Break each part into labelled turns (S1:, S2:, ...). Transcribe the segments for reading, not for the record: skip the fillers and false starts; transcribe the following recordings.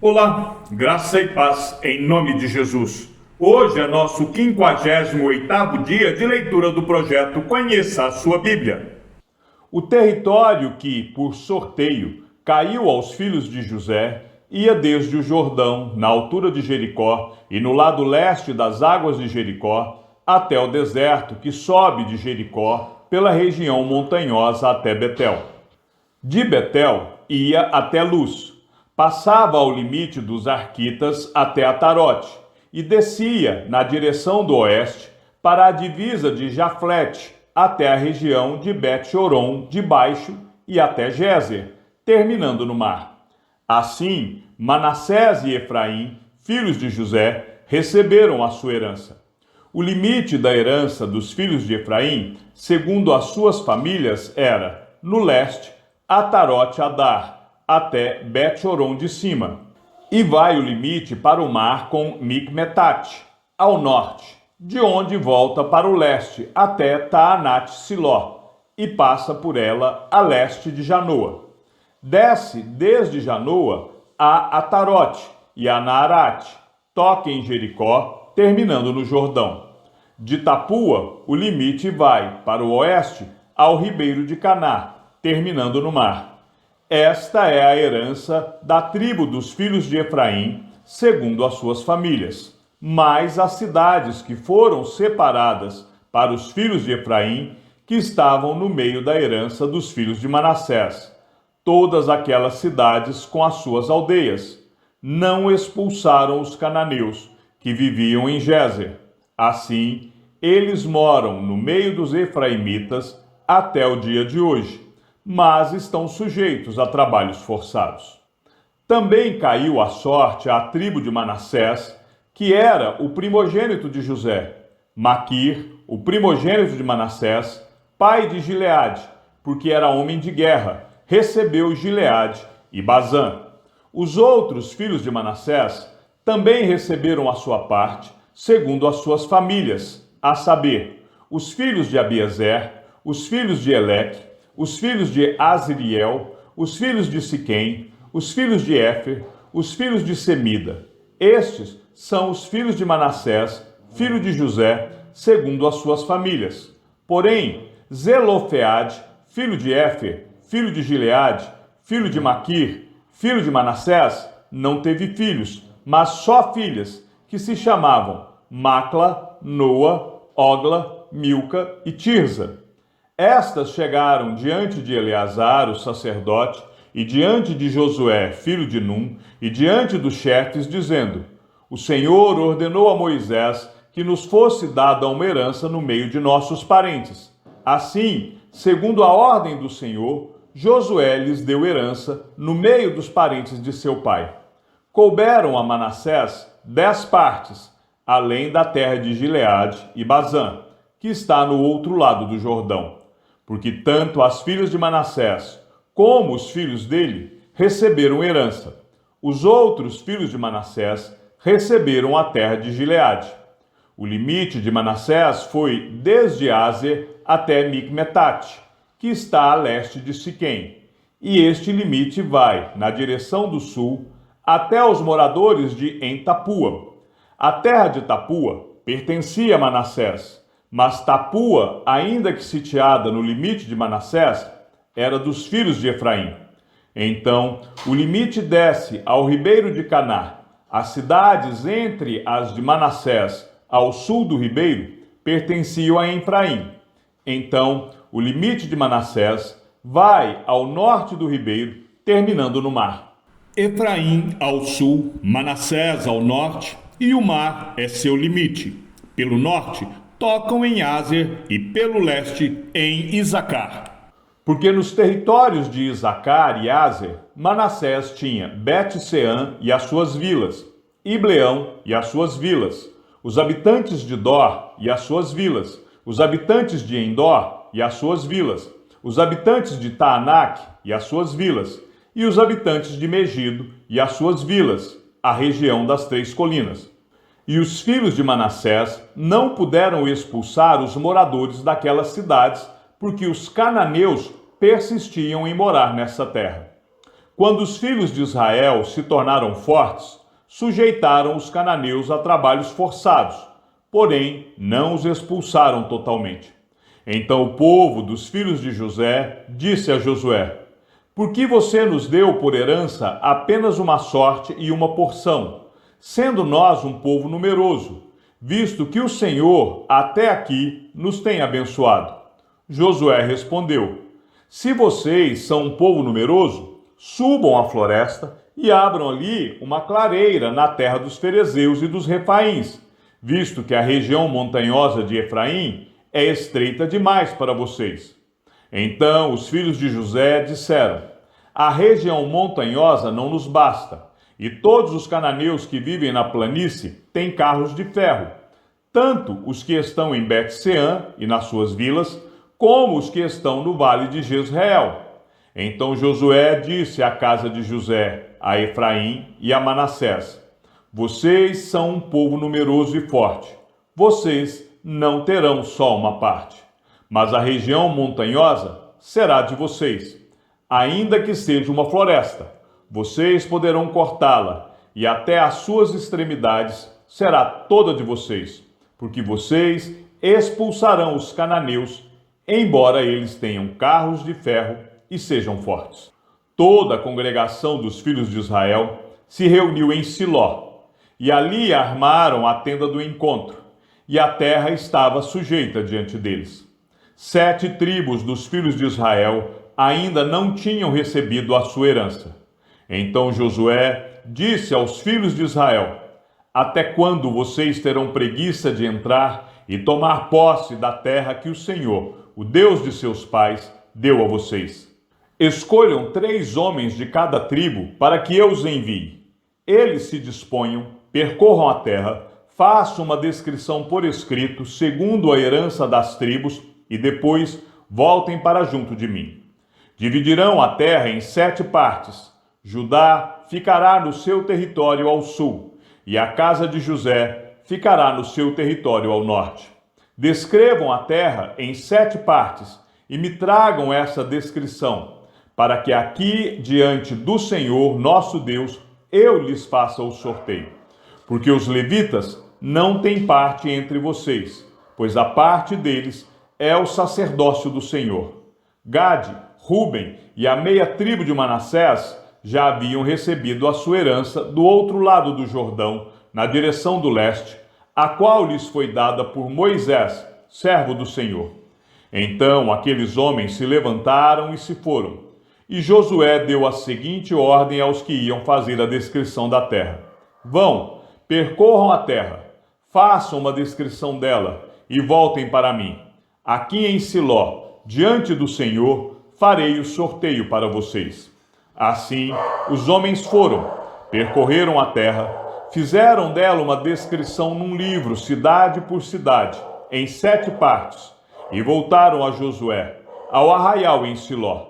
S1: Olá, graça e paz em nome de Jesus. Hoje é nosso 58º dia de leitura do projeto Conheça a Sua Bíblia. O território que, por sorteio, caiu aos filhos de José ia desde o Jordão, na altura de Jericó, e no lado leste das águas de Jericó, até o deserto que sobe de Jericó pela região montanhosa até Betel. De Betel ia até Luz, passava ao limite dos Arquitas até Atarote e descia na direção do oeste para a divisa de Jaflete até a região de Bet-Horon de baixo e até Gézer, terminando no mar. Assim, Manassés e Efraim, filhos de José, receberam a sua herança. O limite da herança dos filhos de Efraim, segundo as suas famílias, era, no leste, Atarote Adar, até Bet-Horon de cima, e vai o limite para o mar com Micmetate, ao norte, de onde volta para o leste até Taanat-Siló, e passa por ela a leste de Janoa. Desce desde Janoa a Atarote e a Naarate, toca em Jericó, terminando no Jordão. De Tapua, o limite vai para o oeste ao ribeiro de Caná, terminando no mar. Esta é a herança da tribo dos filhos de Efraim, segundo as suas famílias. Mais as cidades que foram separadas para os filhos de Efraim, que estavam no meio da herança dos filhos de Manassés. Todas aquelas cidades com as suas aldeias. Não expulsaram os cananeus, que viviam em Gézer. Assim, eles moram no meio dos efraimitas até o dia de hoje, mas estão sujeitos a trabalhos forçados. Também caiu a sorte à tribo de Manassés, que era o primogênito de José. Maquir, o primogênito de Manassés, pai de Gileade, porque era homem de guerra, recebeu Gileade e Bazã. Os outros filhos de Manassés também receberam a sua parte, segundo as suas famílias, a saber, os filhos de Abiezer, os filhos de Eleque, os filhos de Azriel, os filhos de Siquém, os filhos de Éfer, os filhos de Semida. Estes são os filhos de Manassés, filho de José, segundo as suas famílias. Porém, Zelofeade, filho de Éfer, filho de Gileade, filho de Maquir, filho de Manassés, não teve filhos, mas só filhas, que se chamavam Macla, Noa, Ogla, Milca e Tirza. Estas chegaram diante de Eleazar, o sacerdote, e diante de Josué, filho de Num, e diante dos chefes, dizendo: O Senhor ordenou a Moisés que nos fosse dada uma herança no meio de nossos parentes. Assim, segundo a ordem do Senhor, Josué lhes deu herança no meio dos parentes de seu pai. Couberam a Manassés 10 partes, além da terra de Gileade e Bazã, que está no outro lado do Jordão. Porque tanto as filhas de Manassés como os filhos dele receberam herança. Os outros filhos de Manassés receberam a terra de Gileade. O limite de Manassés foi desde Azer até Micmetate, que está a leste de Siquém. E este limite vai, na direção do sul, até os moradores de Tapua. A terra de Tapua pertencia a Manassés, mas Tapua, ainda que sitiada no limite de Manassés, era dos filhos de Efraim. Então, o limite desce ao ribeiro de Caná. As cidades entre as de Manassés, ao sul do ribeiro, pertenciam a Efraim. Então, o limite de Manassés vai ao norte do ribeiro, terminando no mar. Efraim ao sul, Manassés ao norte, e o mar é seu limite. Pelo norte, tocam em Azer e pelo leste em Isacar. Porque nos territórios de Isacar e Azer, Manassés tinha Bet-Sean e as suas vilas, Ibleão e as suas vilas, os habitantes de Dor e as suas vilas, os habitantes de Endor e as suas vilas, os habitantes de Taanac e as suas vilas, e os habitantes de Megido e as suas vilas, a região das 3 colinas. E os filhos de Manassés não puderam expulsar os moradores daquelas cidades, porque os cananeus persistiam em morar nessa terra. Quando os filhos de Israel se tornaram fortes, sujeitaram os cananeus a trabalhos forçados, porém não os expulsaram totalmente. Então o povo dos filhos de José disse a Josué: por que você nos deu por herança apenas uma sorte e uma porção, sendo nós um povo numeroso, visto que o Senhor até aqui nos tem abençoado? Josué respondeu: se vocês são um povo numeroso, subam à floresta e abram ali uma clareira na terra dos ferezeus e dos refaíns, visto que a região montanhosa de Efraim é estreita demais para vocês. Então os filhos de José disseram: a região montanhosa não nos basta, e todos os cananeus que vivem na planície têm carros de ferro, tanto os que estão em Bet-Seã e nas suas vilas, como os que estão no vale de Jezreel. Então Josué disse à casa de José, a Efraim e a Manassés: vocês são um povo numeroso e forte. Vocês não terão só uma parte, mas a região montanhosa será de vocês. Ainda que seja uma floresta, vocês poderão cortá-la, e até as suas extremidades será toda de vocês, porque vocês expulsarão os cananeus, embora eles tenham carros de ferro e sejam fortes. Toda a congregação dos filhos de Israel se reuniu em Siló, e ali armaram a tenda do encontro, e a terra estava sujeita diante deles. 7 tribos dos filhos de Israel ainda não tinham recebido a sua herança. Então Josué disse aos filhos de Israel: até quando vocês terão preguiça de entrar e tomar posse da terra que o Senhor, o Deus de seus pais, deu a vocês? Escolham 3 homens de cada tribo para que eu os envie. Eles se disponham, percorram a terra, façam uma descrição por escrito, segundo a herança das tribos, e depois voltem para junto de mim. Dividirão a terra em 7 partes. Judá ficará no seu território ao sul, e a casa de José ficará no seu território ao norte. Descrevam a terra em 7 partes e me tragam essa descrição, para que aqui diante do Senhor nosso Deus eu lhes faça o sorteio. Porque os levitas não têm parte entre vocês, pois a parte deles é o sacerdócio do Senhor. Gade, Ruben e a meia tribo de Manassés já haviam recebido a sua herança do outro lado do Jordão, na direção do leste, a qual lhes foi dada por Moisés, servo do Senhor. Então aqueles homens se levantaram e se foram. E Josué deu a seguinte ordem aos que iam fazer a descrição da terra: vão, percorram a terra, façam uma descrição dela e voltem para mim. Aqui em Siló, diante do Senhor, farei o sorteio para vocês. Assim, os homens foram, percorreram a terra, fizeram dela uma descrição num livro, cidade por cidade, em 7 partes, e voltaram a Josué, ao arraial em Siló.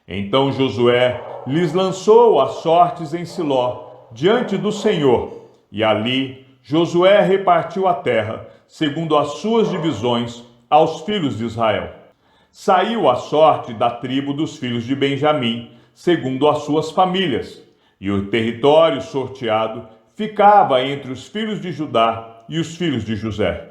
S1: Então Josué lhes lançou as sortes em Siló, diante do Senhor, e ali Josué repartiu a terra, segundo as suas divisões, aos filhos de Israel. Saiu a sorte da tribo dos filhos de Benjamim, segundo as suas famílias, e o território sorteado ficava entre os filhos de Judá e os filhos de José.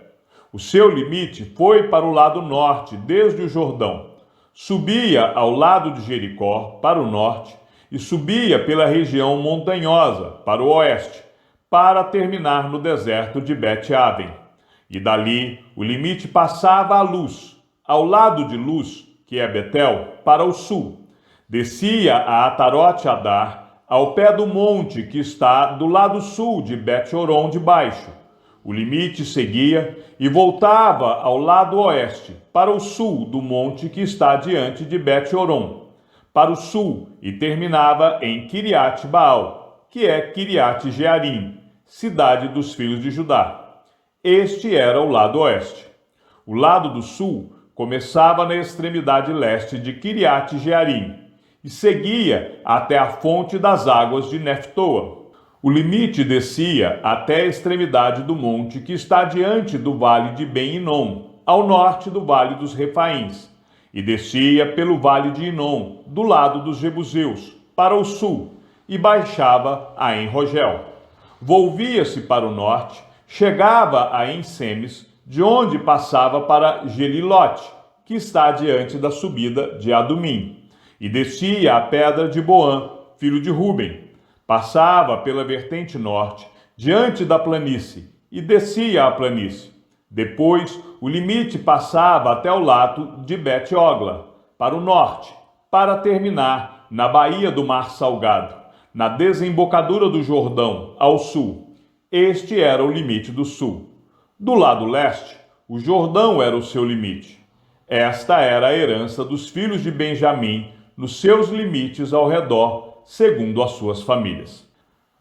S1: O seu limite foi para o lado norte, desde o Jordão. Subia ao lado de Jericó, para o norte, e subia pela região montanhosa, para o oeste, para terminar no deserto de Bet-Aven. E dali o limite passava a Luz, ao lado de Luz, que é Betel, para o sul. Descia a Atarote-Adar, ao pé do monte que está do lado sul de Bet-Horon de baixo. O limite seguia e voltava ao lado oeste, para o sul do monte que está diante de Bet-Horon, para o sul, e terminava em Kiriat-Baal, que é Kiriat-Jearim, cidade dos filhos de Judá. Este era o lado oeste. O lado do sul começava na extremidade leste de Kiriat-Jearim e seguia até a fonte das águas de Neftoa. O limite descia até a extremidade do monte que está diante do vale de Ben-Hinom, ao norte do vale dos Refaíns, e descia pelo vale de Hinom, do lado dos Jebuseus, para o sul e baixava a En-Rogel. Volvia-se para o norte, chegava a En-Semes, de onde passava para Gelilote, que está diante da subida de Adumim, e descia a pedra de Boã, filho de Ruben. Passava pela vertente norte, diante da planície, e descia a planície. Depois, o limite passava até o lado de Bet-Ogla, para o norte, para terminar na baía do Mar Salgado, na desembocadura do Jordão, ao sul. Este era o limite do sul. Do lado leste, o Jordão era o seu limite. Esta era a herança dos filhos de Benjamim, nos seus limites ao redor, segundo as suas famílias.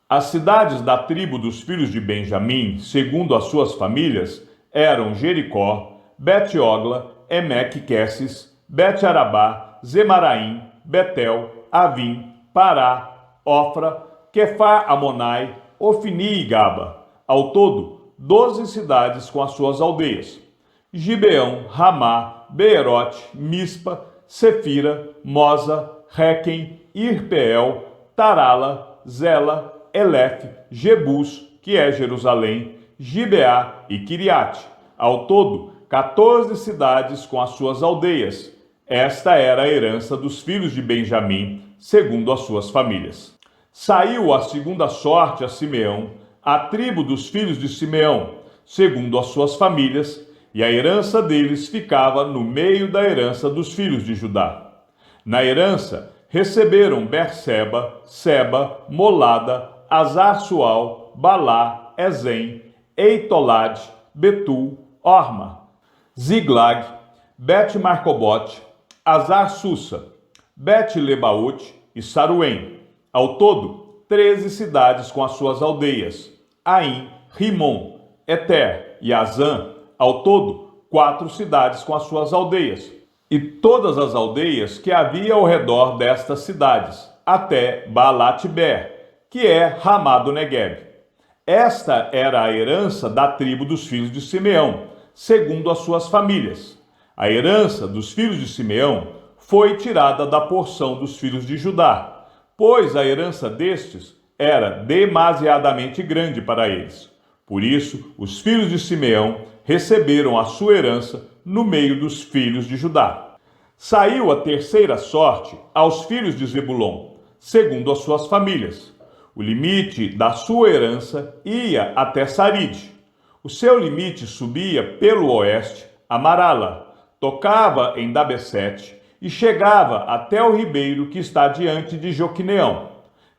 S1: As cidades da tribo dos filhos de Benjamim, segundo as suas famílias, eram Jericó, Bet-Ogla, Emeque-Quessis, Bet-Arabá, Zemaraim, Betel, Avim, Pará, Ofra, Quefar-Amonai, Ofni e Gaba. Ao todo, 12 cidades com as suas aldeias. Gibeão, Ramá, Beerote, Mispa, Sefira, Moza, Requem, Irpeel, Tarala, Zela, Elef, Jebus, que é Jerusalém, Gibeá e Quiriate. Ao todo, 14 cidades com as suas aldeias. Esta era a herança dos filhos de Benjamim, segundo as suas famílias. Saiu a segunda sorte a Simeão, a tribo dos filhos de Simeão, segundo as suas famílias, e a herança deles ficava no meio da herança dos filhos de Judá. Na herança, receberam Berseba, Seba, Molada, Azar-Sual, Balá, Ezem, Eitolad, Betul, Orma, Ziglag, Bet-Marcobote, Azar-Susa, Bet-Lebaote e Saruém. Ao todo, 13 cidades com as suas aldeias. Aim, Rimon, Eter e Azã. Ao todo, 4 cidades com as suas aldeias. E todas as aldeias que havia ao redor destas cidades, até Baalat-Ber, que é Ramá do Negueb. Esta era a herança da tribo dos filhos de Simeão, segundo as suas famílias. A herança dos filhos de Simeão foi tirada da porção dos filhos de Judá, pois a herança destes era demasiadamente grande para eles. Por isso, os filhos de Simeão receberam a sua herança no meio dos filhos de Judá. Saiu a terceira sorte aos filhos de Zebulon, segundo as suas famílias. O limite da sua herança ia até Saride. O seu limite subia pelo oeste a Marala, tocava em Dabesete e chegava até o ribeiro que está diante de Joquineão.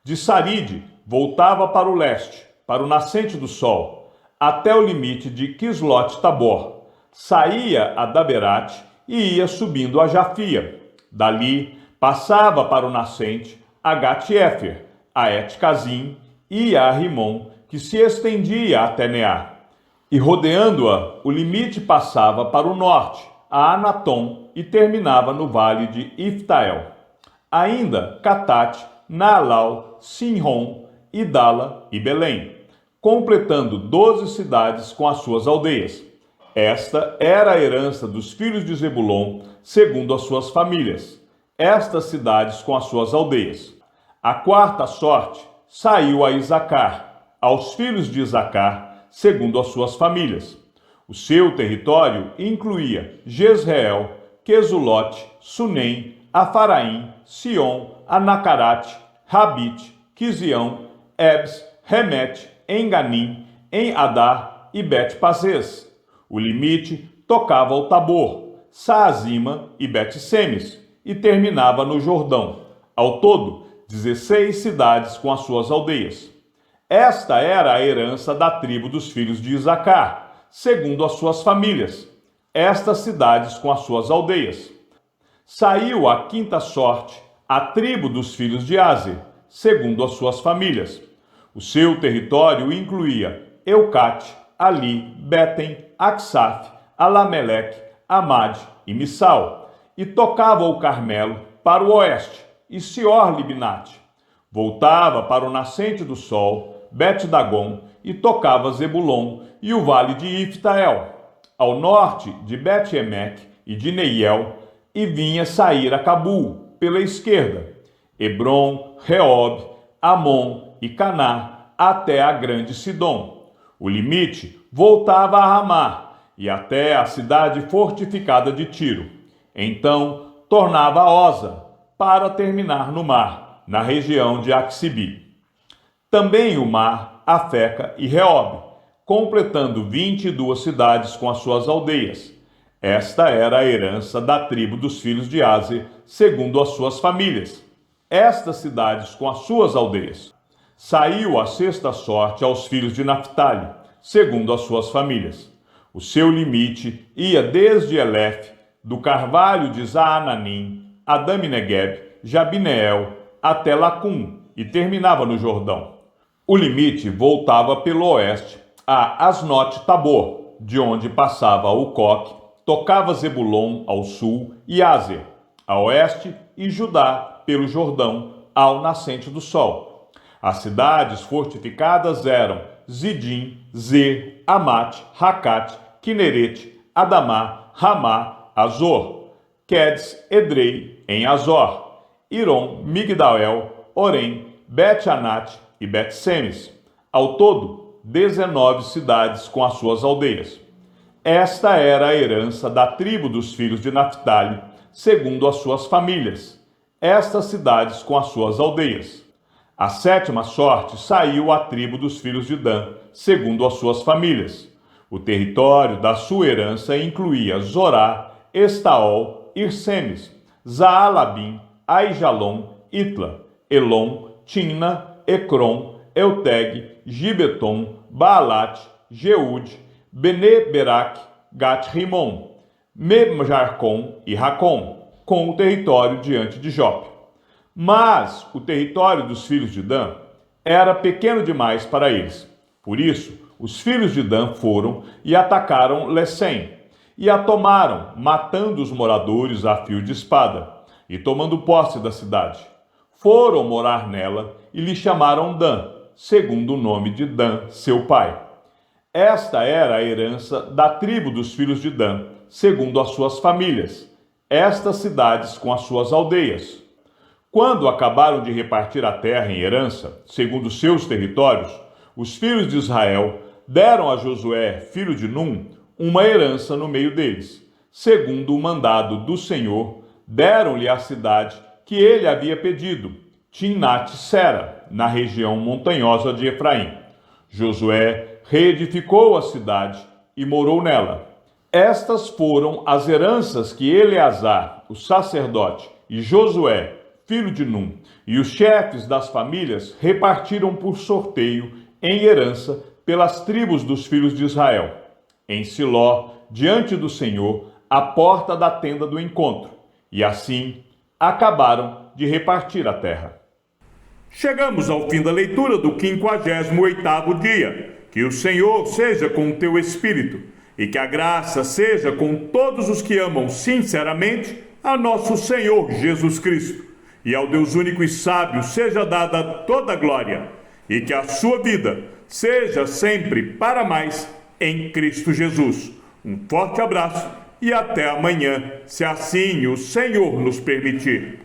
S1: De Saride voltava para o leste, para o nascente do sol, até o limite de Quislote-Tabor. Saía a Daberate e ia subindo a Jafia. Dali passava para o nascente a Gat-Éfer, a Et-Cazim e a Rimon, que se estendia até Neá. E rodeando-a, o limite passava para o norte, a Anatom, e terminava no vale de Iftael. Ainda Catate, Naalau, Sinron, Idala e Belém, completando 12 cidades com as suas aldeias. Esta era a herança dos filhos de Zebulon, segundo as suas famílias. Estas cidades com as suas aldeias. A quarta sorte saiu a Isacar, aos filhos de Isacar, segundo as suas famílias. O seu território incluía Jezreel, Quesulote, Sunem, Afaraim, Sion, Anacarate, Rabite, Quizião, Ebs, Remete, Enganim, Adar e Bet-Pazes. O limite tocava ao Tabor, Saazima e Bet-Semes, e terminava no Jordão. Ao todo, 16 cidades com as suas aldeias. Esta era a herança da tribo dos filhos de Isacar, segundo as suas famílias. Estas cidades com as suas aldeias. Saiu a quinta sorte a tribo dos filhos de Aser, segundo as suas famílias. O seu território incluía Eucate, Ali, Betem, Aksaf, Alameleque, Amad e Missal, e tocava o Carmelo para o oeste, e Sior-Libnate. Voltava para o nascente do sol, Bet-Dagon, e tocava Zebulon e o vale de Iftael, ao norte de Bet-Emeque e de Neiel, e vinha sair a Cabul, pela esquerda. Hebrom, Reob, Amon e Caná, até a grande Sidom. O limite voltava a Ramá e até a cidade fortificada de Tiro. Então tornava a Oza, para terminar no mar, na região de Axibi. Também o mar, Afeca e Reob, completando 22 cidades com as suas aldeias. Esta era a herança da tribo dos filhos de Aser, segundo as suas famílias. Estas cidades com as suas aldeias. Saiu a sexta sorte aos filhos de Naphtali, segundo as suas famílias. O seu limite ia desde Elef, do carvalho de Zaananim, Adami-Negeb, Jabineel, até Lacum, e terminava no Jordão. O limite voltava pelo oeste a Asnote-Tabor, de onde passava o Coque, tocava Zebulon ao sul e Aser, a oeste, e Judá pelo Jordão, ao nascente do sol. As cidades fortificadas eram Zidim, Zer, Amate, Racate, Quinerete, Adamá, Ramá, Azor, Quedes, Edrei, em Azor, Irom, Migdael, Orem, Bet-Anate e Bet-Semes. Ao todo, 19 cidades com as suas aldeias. Esta era a herança da tribo dos filhos de Naphtali, segundo as suas famílias. Estas cidades com as suas aldeias. A sétima sorte saiu à tribo dos filhos de Dan, segundo as suas famílias. O território da sua herança incluía Zorá, Estaol, Irsemes, Zaalabim, Aijalon, Itla, Elon, Timna, Ecrom, Euteg, Gibeton, Baalat, Jeude, Bene-Berac, Gat-Rimon, Mejarcom e Racom, com o território diante de Jope. Mas o território dos filhos de Dan era pequeno demais para eles. Por isso, os filhos de Dan foram e atacaram Lesem, e a tomaram, matando os moradores a fio de espada, e tomando posse da cidade. Foram morar nela e lhe chamaram Dan, segundo o nome de Dan, seu pai. Esta era a herança da tribo dos filhos de Dan, segundo as suas famílias. Estas cidades com as suas aldeias. Quando acabaram de repartir a terra em herança, segundo seus territórios, os filhos de Israel deram a Josué, filho de Num, uma herança no meio deles. Segundo o mandado do Senhor, deram-lhe a cidade que ele havia pedido, Timnat-Sera, na região montanhosa de Efraim. Josué reedificou a cidade e morou nela. Estas foram as heranças que Eleazar, o sacerdote, e Josué, filho de Num, e os chefes das famílias repartiram por sorteio em herança pelas tribos dos filhos de Israel, em Siló, diante do Senhor, à porta da tenda do encontro, e assim acabaram de repartir a terra.
S2: Chegamos ao fim da leitura do 58º dia. Que o Senhor seja com o teu espírito e que a graça seja com todos os que amam sinceramente a nosso Senhor Jesus Cristo. E ao Deus único e sábio seja dada toda a glória e que a sua vida seja sempre para mais em Cristo Jesus. Um forte abraço e até amanhã, se assim o Senhor nos permitir.